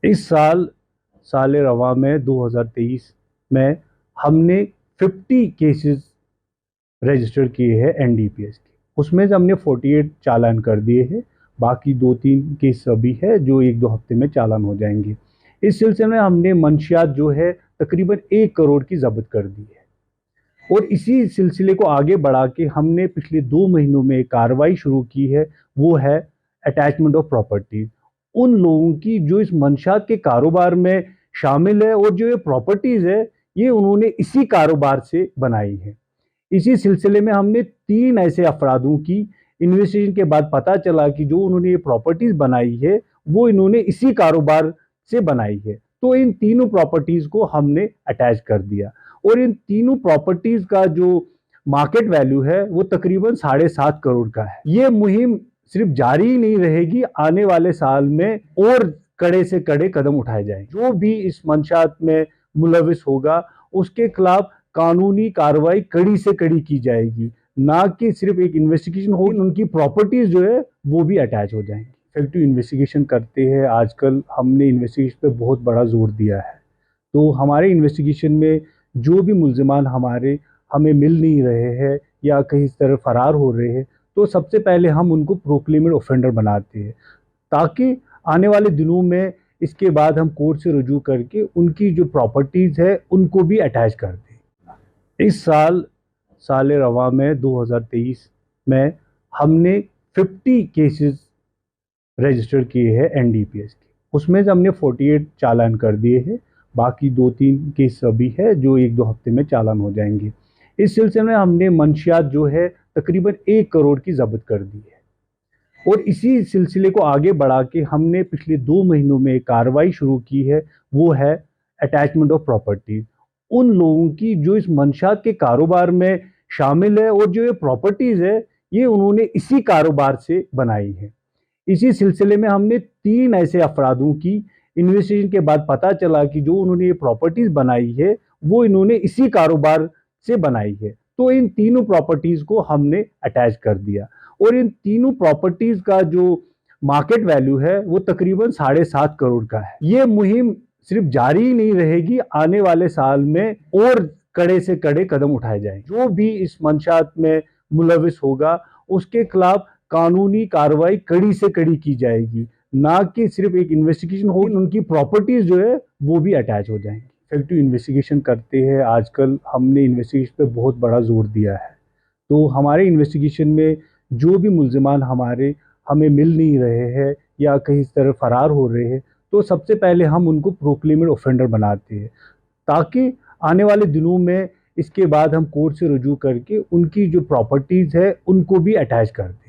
इस साल रवा में 2023 में हमने 50 केसेस रजिस्टर किए हैं एनडीपीएस के। उसमें से हमने 48 चालान कर दिए हैं। बाकी 2-3 केस अभी है जो 1-2 हफ्ते में चालान हो जाएंगे। इस सिलसिले में हमने मंशियात जो है तकरीबन 1 करोड़ की जब्त कर दी है। और इसी सिलसिले को आगे बढ़ा के हमने पिछले 2 महीनों में एक कार्रवाई शुरू की है, वो है अटैचमेंट ऑफ प्रॉपर्टीज। उन लोगों की जो इस मंशात के कारोबार में शामिल है और जो ये प्रॉपर्टीज है ये उन्होंने इसी कारोबार से बनाई है। इसी सिलसिले में हमने 3 ऐसे अफरादों की इन्वेस्टिगेशन के बाद पता चला कि जो उन्होंने ये प्रॉपर्टीज बनाई है वो इन्होंने इसी कारोबार से बनाई है। तो इन तीनों प्रॉपर्टीज को हमने अटैच कर दिया और इन तीनों प्रॉपर्टीज का जो मार्केट वैल्यू है वो तकरीबन 7.5 करोड़ का है। ये मुहिम सिर्फ जारी ही नहीं रहेगी, आने वाले साल में और कड़े से कड़े कदम उठाए जाएंगे। जो भी इस मंशात में मुलविस होगा उसके खिलाफ कानूनी कार्रवाई कड़ी से कड़ी की जाएगी, ना कि सिर्फ एक इन्वेस्टिगेशन होगी, उनकी प्रॉपर्टीज जो है वो भी अटैच हो जाएंगी। इफेक्टिव इन्वेस्टिगेशन करते हैं। आजकल हमने इन्वेस्टिगेशन पे बहुत बड़ा जोर दिया है। तो हमारे इन्वेस्टिगेशन में जो भी मुल्जिमान हमें मिल नहीं रहे हैं या कहीं इस तरह फरार हो रहे हैं, तो सबसे पहले हम उनको प्रोक्लेमेड ऑफेंडर बनाते हैं, ताकि आने वाले दिनों में इसके बाद हम कोर्ट से रुजू करके उनकी जो प्रॉपर्टीज़ है उनको भी अटैच कर दें। इस साल रवा में 2023 में हमने 50 केसेस रजिस्टर किए हैं एनडीपीएस के। उसमें से हमने 48 चालान कर दिए हैं। बाकी 2-3 केस अभी है जो 1-2 हफ्ते में चालान हो जाएंगे। इस सिलसिले में हमने मंशियात जो है तकरीबन 1 करोड़ की जब्त कर दी है। और इसी सिलसिले को आगे बढ़ा के हमने पिछले 2 महीनों में एक कार्रवाई शुरू की है, वो है अटैचमेंट ऑफ प्रॉपर्टीज। उन लोगों की जो इस मंशात के कारोबार में शामिल है और जो ये प्रॉपर्टीज है ये उन्होंने इसी कारोबार से बनाई है। इसी सिलसिले में हमने 3 ऐसे अफरादों की इन्वेस्टिगेशन के बाद पता चला कि जो उन्होंने ये प्रॉपर्टीज बनाई है वो इन्होंने इसी कारोबार से बनाई है। तो इन तीनों प्रॉपर्टीज को हमने अटैच कर दिया और इन तीनों प्रॉपर्टीज का जो मार्केट वैल्यू है वो तकरीबन 7.5 करोड़ का है। ये मुहिम सिर्फ जारी ही नहीं रहेगी, आने वाले साल में और कड़े से कड़े कदम उठाए जाएंगे। जो भी इस मंशात में मुलविस होगा उसके खिलाफ कानूनी कार्रवाई कड़ी से कड़ी की जाएगी, ना कि सिर्फ एक इन्वेस्टिगेशन होगी, उनकी प्रॉपर्टीज जो है वो भी अटैच हो जाएंगी। इफेक्टिव इन्वेस्टिगेशन करते हैं। आजकल हमने इन्वेस्टिगेशन पे बहुत बड़ा जोर दिया है। तो हमारे इन्वेस्टिगेशन में जो भी मुल्जिमान हमें मिल नहीं रहे हैं या कहीं इस तरह फरार हो रहे हैं, तो सबसे पहले हम उनको प्रोक्लेमेड ऑफेंडर बनाते हैं, ताकि आने वाले दिनों में इसके बाद हम कोर्ट से रुजू करके उनकी जो प्रॉपर्टीज़ है उनको भी अटैच कर दें।